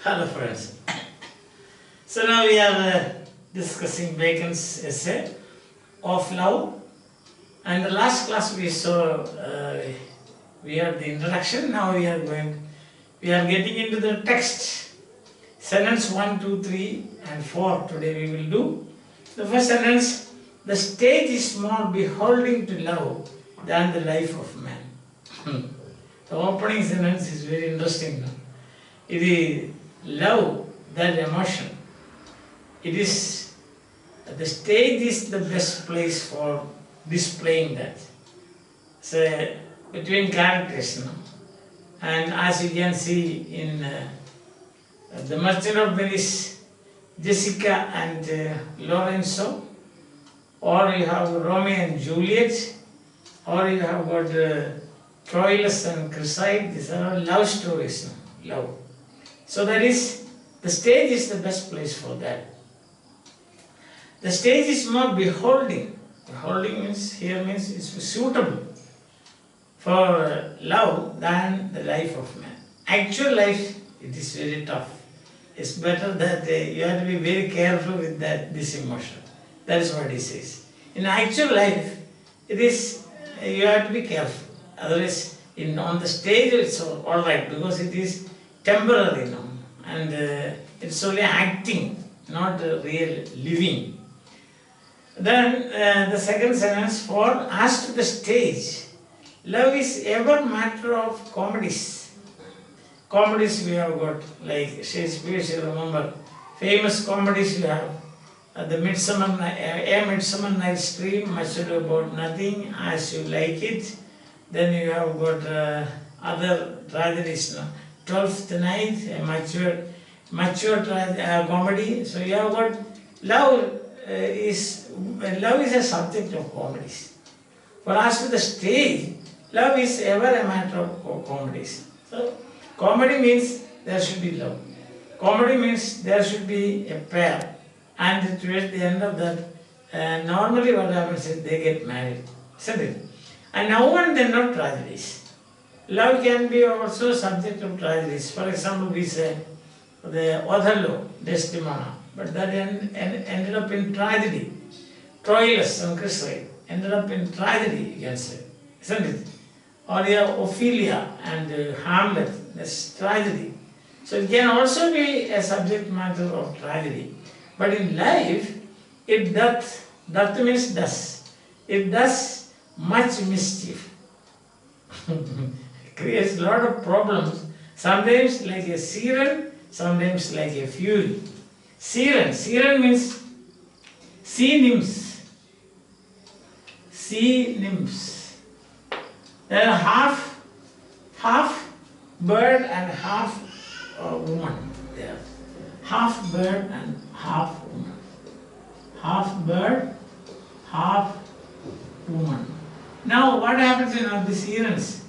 Hello friends. So now we are discussing Bacon's essay of love, and the last class we saw we had the introduction. Now we are getting into the text. Sentence 1, 2, 3 and 4 today we will do. The first sentence: the stage is more beholding to love than the life of man. The opening sentence is very interesting. No? It is love, that emotion. It is, the stage is the best place for displaying that. So between characters, no? And as you can see in The Merchant of Venice, Jessica and Lorenzo, or you have Romeo and Juliet, or you have got Troilus and Cresside. These are all love stories, no? Love. So that is, the stage is the best place for that. The stage is more beholding. Beholding means, here means it's suitable for love than the life of man. Actual life, it is very tough. It's better that you have to be very careful with this emotion. That is what he says. In actual life, it is, you have to be careful. Otherwise, on the stage it's all right, because it is temporary now, and it's only acting, not real living. Then the second sentence: for as to the stage, love is ever matter of comedies. Comedies we have got, like Shakespeare, you remember, famous comedies you have. The Midsummer Night's Dream, Much Ado About Nothing, As You Like It. Then you have got other tragedies, no? 12th Night, a mature comedy. So you have got love is a subject of comedies. For as to the stage, love is ever a matter of comedies. So comedy means there should be love. Comedy means there should be a pair, and towards the end of that, normally what happens is they get married, isn't it? And now and then of tragedies. Love can be also subject of tragedies. For example, we say the Othello, Desdemona, but that ended up in tragedy. Troilus and Cresside ended up in tragedy, you can say, isn't it? Or you have Ophelia and Hamlet, that's tragedy. So it can also be a subject matter of tragedy. But in life, it doth means does. It does much mischief. Creates a lot of problems. Sometimes like a Siren, sometimes like a Fury. Siren means sea nymphs. Sea nymphs. They are half bird and half woman. They are half bird and half woman. Half bird, half woman. Now what happens in the Sirens?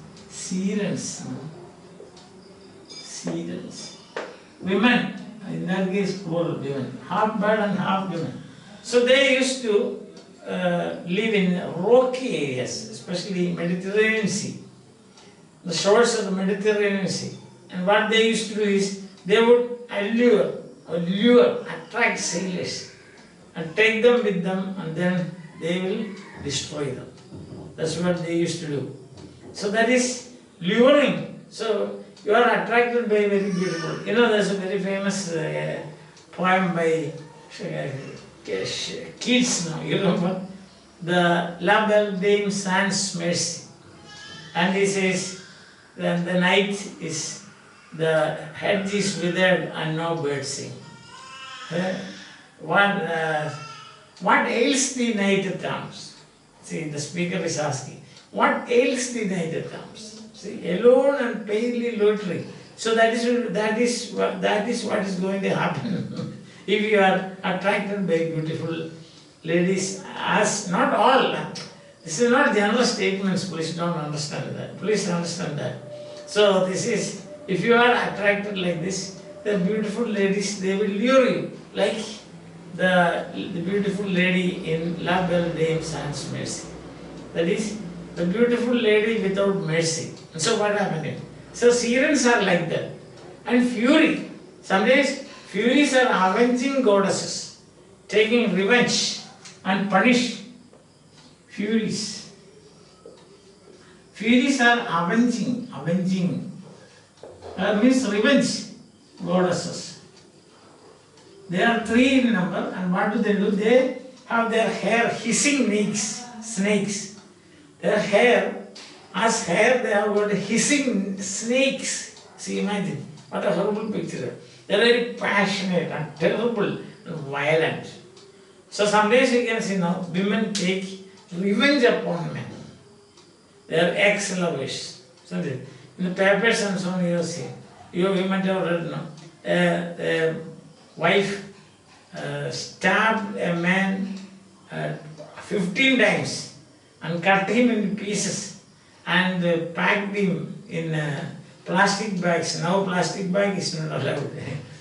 Women, in that case plural, women. Half bird and half women. So they used to live in rocky areas, especially Mediterranean Sea, the shores of the Mediterranean Sea. And what they used to do is, they would attract sailors and take them with them, and then they will destroy them. That's what they used to do. So that is luring. So you are attracted by very beautiful. You know, there's a very famous poem by Keats now, you remember? The La Belle Dame Sans Mercy. And he says, then the night is, the hedge is withered and no birds sing. What ails the night at times? See, the speaker is asking, what ails the night at times? See, alone and palely loitering. So that is what is going to happen if you are attracted by beautiful ladies. As not all, this is not general statements. Please don't understand that. Please understand that. So this is, if you are attracted like this, the beautiful ladies, they will lure you, like the beautiful lady in La Belle Dame Sans Mercy. That is, the beautiful lady without mercy. And so what happened? So Sirens are like that. And Fury, Sometimes Furies are avenging goddesses, taking revenge and punish. Furies. Furies are avenging means revenge goddesses. They are 3 in number, and what do? They have their hair hissing snakes. Their hair, as hair, they have got hissing snakes. See, imagine, what a horrible picture. They are very passionate and terrible and violent. So some days you can see now, women take revenge upon men. They are ex-lovers. So in the papers and so on you see, you might have read, no? A wife stabbed a man 15 times and cut him in pieces and packed him in plastic bags. Now plastic bag is not allowed.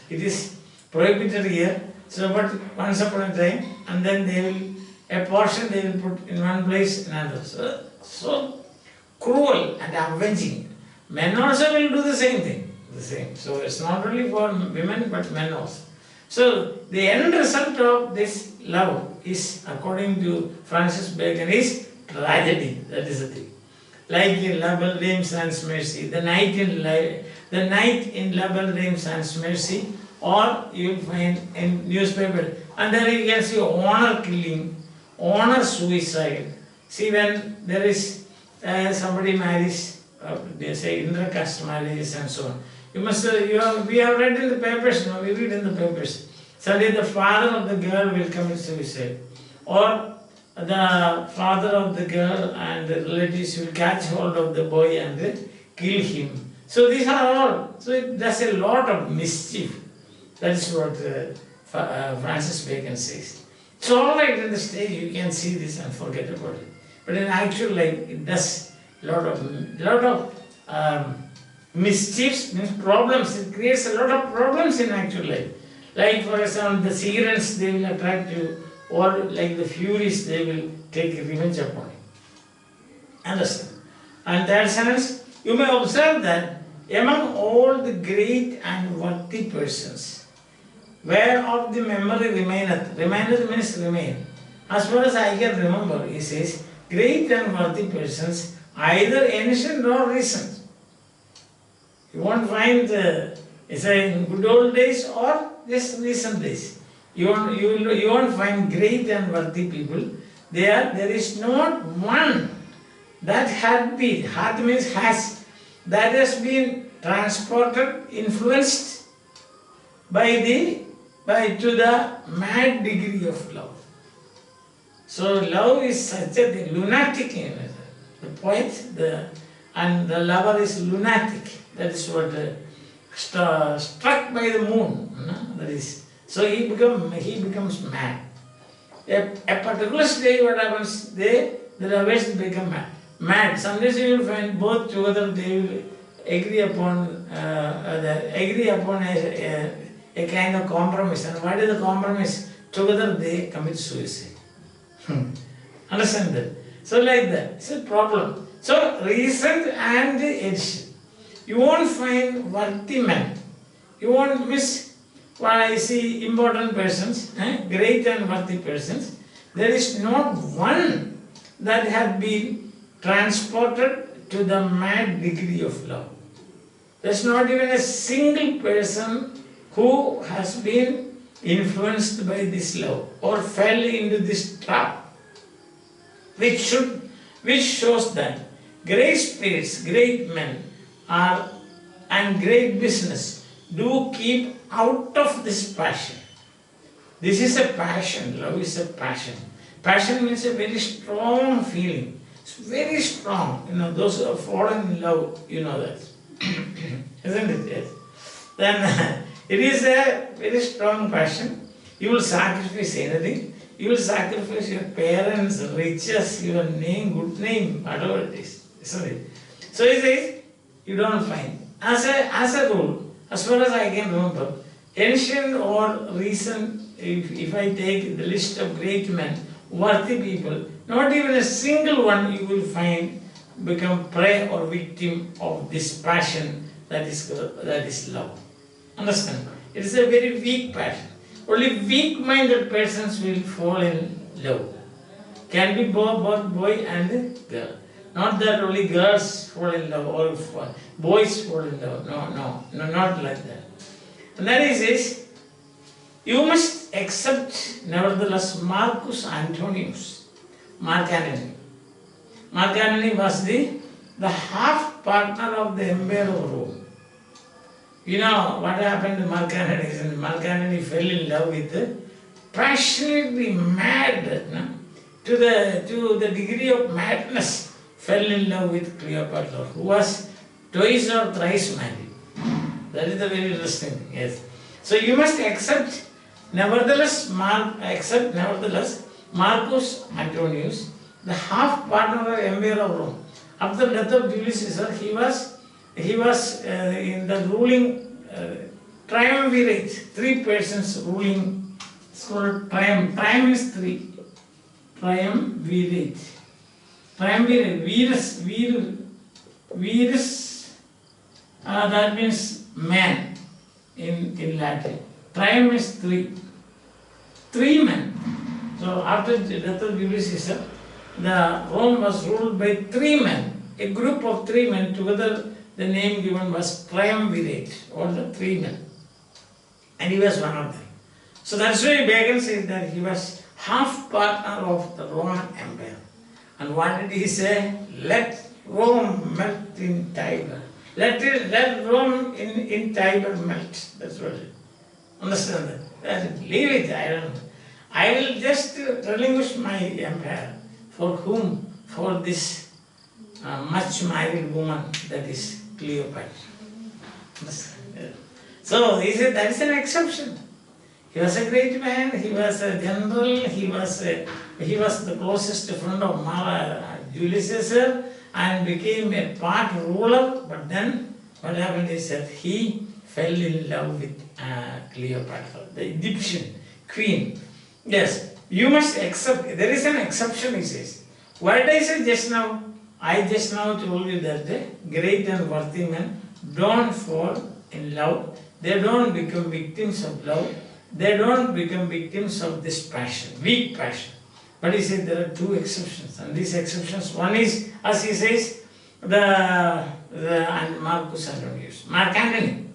It is prohibited here. So but once upon a time, and then they will, a portion they will put in one place, another. So cruel and avenging. Men also will do the same thing. So it's not only for women but men also. So the end result of this love is, according to Francis Bacon, is tragedy. That is the thing. Like in La Belle Dame Sans Mercy, the night in La Belle Dame Sans Mercy, or you will find in newspaper, and then you can see honor killing, honor suicide. See, when there is somebody marries, they say intercaste marriages and so on. We have read in the papers, no? We read in the papers. Suddenly the father of the girl will commit suicide, or the father of the girl and the relatives will catch hold of the boy and kill him. So these are all. So it does a lot of mischief. That is what Francis Bacon says. It's all right in the stage, you can see this and forget about it. But in actual life, it does a lot of mischiefs, means problems. It creates a lot of problems in actual life. Like for example, the Sirens, they will attract you, or like the Furies, they will take revenge upon you. Understand? And that sense, you may observe that among all the great and worthy persons, whereof the memory remaineth. Remaineth means remain. As far as I can remember, he says, great and worthy persons, either ancient or recent. You won't find it's in good old days or just recent days. You won't find great and worthy people. There is not one that had been, had means has, that has been transported, influenced to the mad degree of love. So love is such a thing, lunatic in it. The poet and the lover is lunatic. That is what struck by the moon. That is. So he becomes mad. A particular stage, what happens? The lovers become mad. Sometimes you will find both together. They will agree upon a kind of compromise. And what is the compromise? Together they commit suicide. Understand that? So like that. It's a problem. So recent and ancient. You won't find worthy men. You won't miss when I see important persons, great and worthy persons. There is not one that has been transported to the mad degree of love. There's not even a single person who has been influenced by this love or fell into this trap, which shows that great spirits, great men and great business do keep out of this passion. This is a passion. Love is a passion. Passion means a very strong feeling. It's very strong. Those who have fallen in love, you know that. Isn't it? Yes. Then it is a very strong passion. You will sacrifice anything. You will sacrifice your parents, riches, your name, good name, whatever it is. Isn't it? So he says, you don't find. As a rule, as far as I can remember, ancient or recent, if I take the list of great men, worthy people, not even a single one you will find become prey or victim of this passion that is love. Understand? It is a very weak passion. Only weak-minded persons will fall in love. Can be both boy and girl. Not that only girls fall in love or boys fall in love. No, not like that. And then he says, you must accept, nevertheless, Marcus Antonius, Mark Antony. Mark Antony was the half partner of the Emperor of Rome. You know what happened to Mark Antony? Mark Antony fell in love with passionately mad, no? to the degree of madness, fell in love with Cleopatra, who was twice or thrice married. That is the very interesting thing. Yes. So you must accept, nevertheless, Marcus Antonius, the half partner of Emperor of Rome. After the death of Julius Caesar, he was in the ruling triumvirate. Three persons ruling. It's called triumph. Triumph is three. Triumvirate. Triumvirate. Virus. That means man in Latin. Triumph is three. Three men. So after the death of Julius Caesar, the Rome was ruled by three men. A group of three men, together the name given was triumvirate, all the three men. And he was one of them. So that's why Bacon says that he was half partner of the Roman Empire. And what did he say? Let Rome melt in Tiber. Let Rome in Tiber melt. That's what it. Understand that? Leave it, I don't know. I will just relinquish my empire. For whom? For this much married woman, that is Cleopatra. So he said that is an exception. He was a great man, he was a general, he was the closest friend of Julius Caesar and became a part ruler, but then what happened is that he fell in love with Cleopatra, the Egyptian queen. Yes, you must accept, there is an exception, he says. What did I say just now? I just now told you that the great and worthy men don't fall in love, they don't become victims of love, they don't become victims of this passion, weak passion. But he said there are two exceptions, and these exceptions, one is, as he says, and Marcus Antonius, Mark Antony,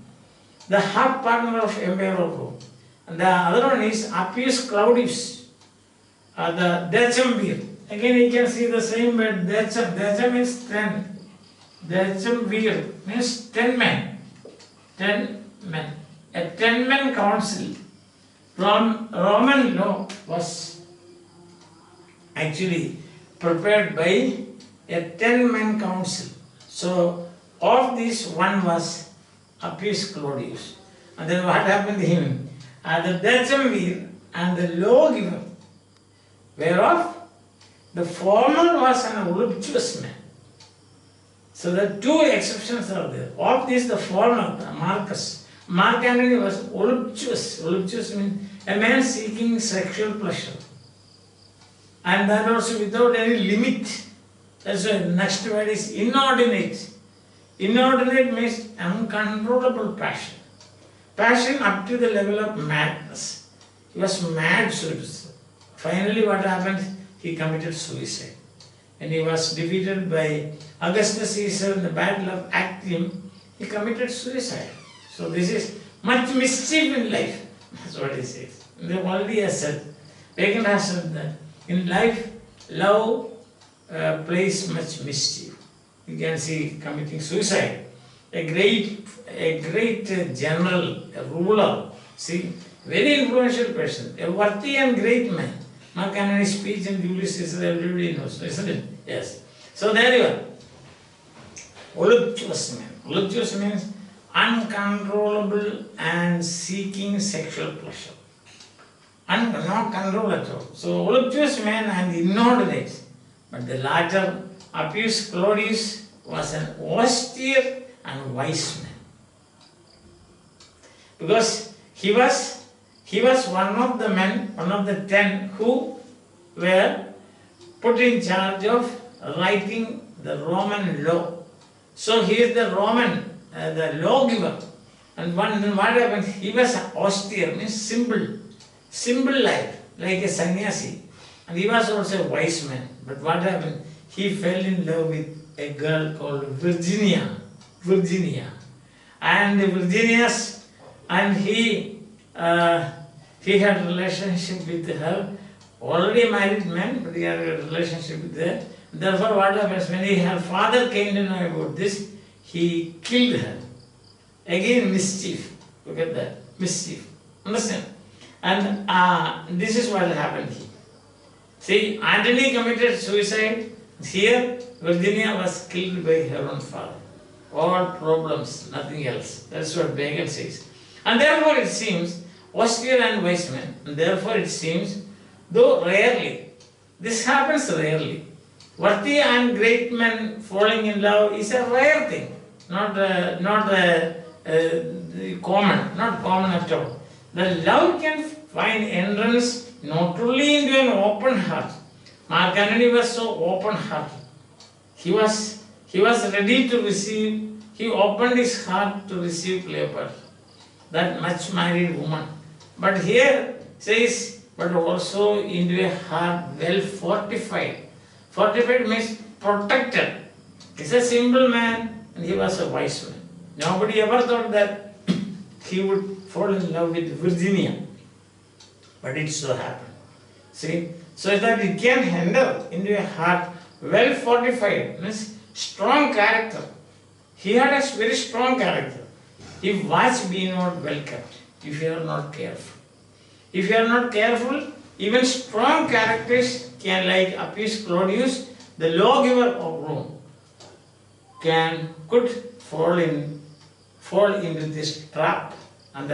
the half partner of Emperor of Rome. And the other one is Appius Claudius, the decemvir. Again you can see the same word, decem. Decem means 10. Decemvir means 10 men. 10 men. A 10-man council from Roman law was actually prepared by a 10-man council. So of this one was Appius Claudius. And then what happened to him? The decemvir and the lawgiver, whereof the former was an voluptuous man. So the two exceptions are there. Of this, the former, Mark Antony was voluptuous. Voluptuous means a man seeking sexual pleasure. And that also without any limit. That's why the next word is inordinate. Inordinate means uncontrollable passion. Passion up to the level of madness. He was mad, so to say. Finally, what happened? He committed suicide. When he was defeated by Augustus Caesar in the Battle of Actium, he committed suicide. So this is much mischief in life. That's what he says. They already have said, Bacon has said that in life, love plays much mischief. You can see committing suicide. A great general, a ruler, see, very influential person, a worthy and great man. Mark Antony's speech in Julius Caesar, everybody knows, isn't it? Yes. So there you are. Voluptuous man. Voluptuous means uncontrollable and seeking sexual pleasure. Not control at all. So voluptuous man and inordinate. But the latter, Appius Claudius, was an austere and wise man. Because he was one of the men, one of the 10 who were put in charge of writing the Roman law. So he is the Roman, the lawgiver. And then what happened? He was austere, means simple life, like a sannyasi. And he was also a wise man. But what happened? He fell in love with a girl called Virginia. And he had a relationship with her, already married man, but he had a relationship with her. Therefore, what happens, when her father came to know about this, he killed her. Again, mischief. Look at that. Mischief. Understand? And this is what happened here. See, Antony committed suicide. Here, Virginia was killed by her own father. All problems, nothing else. That's what Bacon says. And therefore it seems, austere and wise men, and therefore it seems, though rarely, this happens rarely. Worthy and great men falling in love is a rare thing, not common at all. The love can find entrance not only into an open heart. Mark Antony was so open hearted. He was ready to receive, he opened his heart to receive Cleopatra, that much married woman. But here says, but also into a heart well fortified. Fortified means protected. He's a simple man and he was a wise man. Nobody ever thought that he would fall in love with Virginia. But it so happened. See, so that it can handle into a heart well fortified, means strong character. He had a very strong character. If watch be not well kept, if you are not careful. If you are not careful, even strong characters can, like Appius Claudius, the lawgiver of Rome, could fall into this trap and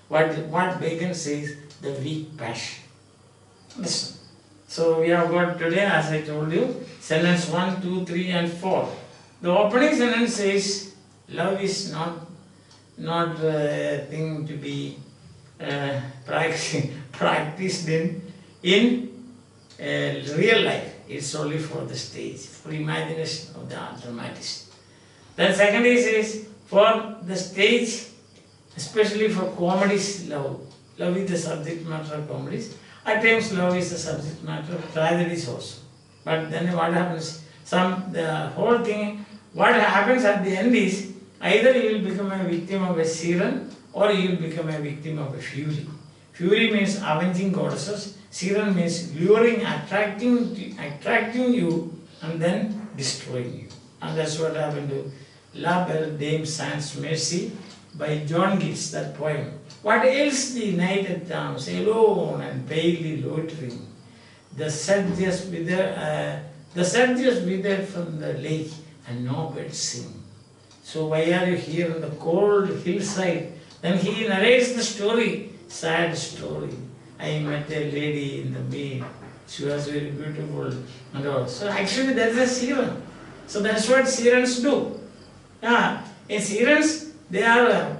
what Bacon says, the weak passion. Listen. So we have got today, as I told you, sentence 1, 2, 3 and 4. The opening sentence says, love is not a thing to be practiced in real life. It's only for the stage, for imagination of the dramatist. Then secondly says, for the stage, especially for comedies, love. Love is the subject matter of comedies. At times love is the subject matter of tragedies also. But then what happens? The whole thing, what happens at the end is, either you will become a victim of a Siren or you will become a victim of a Fury. Fury means avenging goddesses. Siren means luring, attracting you and then destroying you. And that's what happened to La Belle Dame Sans Merci by John Keats, that poem. What else the night at arms, alone and palely loitering, the sedges withered from the lake and no birds sing. So why are you here on the cold hillside? Then he narrates the story, sad story. I met a lady in the mead. She was very beautiful and all. So actually that is a Siren. So that's what Sirens do. In Sirens, their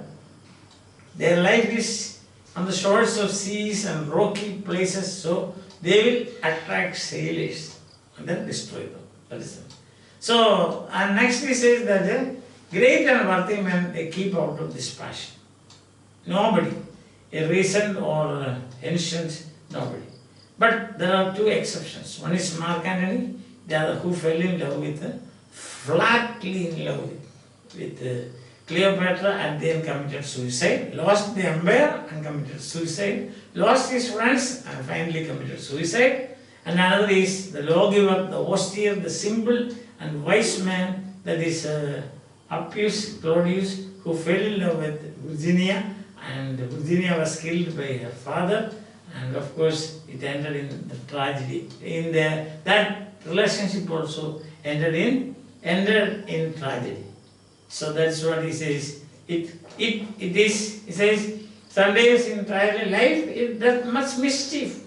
life is on the shores of seas and rocky places, so they will attract sailors and then destroy them. That is it. So, and next he says that great and worthy men, they keep out of this passion. Nobody, a recent or ancient, nobody. But there are two exceptions. One is Mark Antony, the other who fell in love with, flatly in love with Cleopatra and then committed suicide, lost the empire and committed suicide, lost his friends and finally committed suicide. And another is the lawgiver, the austere, the simple and wise man, that is Appius Claudius, who fell in love with Virginia, and Virginia was killed by her father, and of course it ended in the tragedy. That relationship also ended in tragedy. So that's what he says. He says, sometimes in trial life, it does much mischief.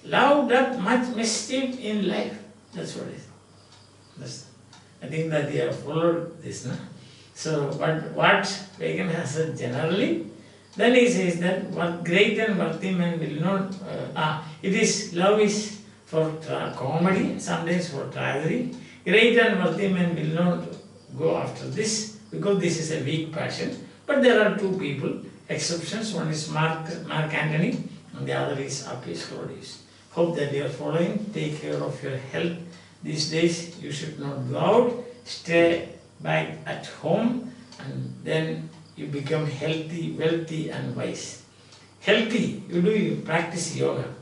Love does much mischief in life. That's what it is. I think that you have followed this. No? So, what Bacon has said generally, then he says that what great and worthy men will not, love is for comedy, sometimes for tragedy. Great and worthy men will not go after this because this is a weak passion. But there are two people, exceptions. One is Mark Antony and the other is Appius Claudius. Hope that you are following. Take care of your health. These days you should not go out. Stay back at home and then you become healthy, wealthy and wise. Healthy, you practice yoga.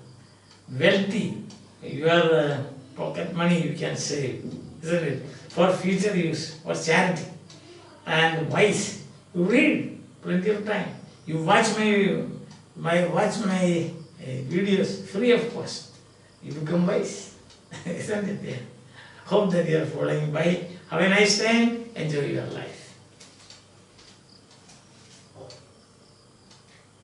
Wealthy, your pocket money you can save, isn't it? For future use, for charity. And wise, you read plenty of time. You watch my videos free of cost. You become wise, isn't it? Yeah. Hope that you are following. Bye. Have a nice time. Enjoy your life.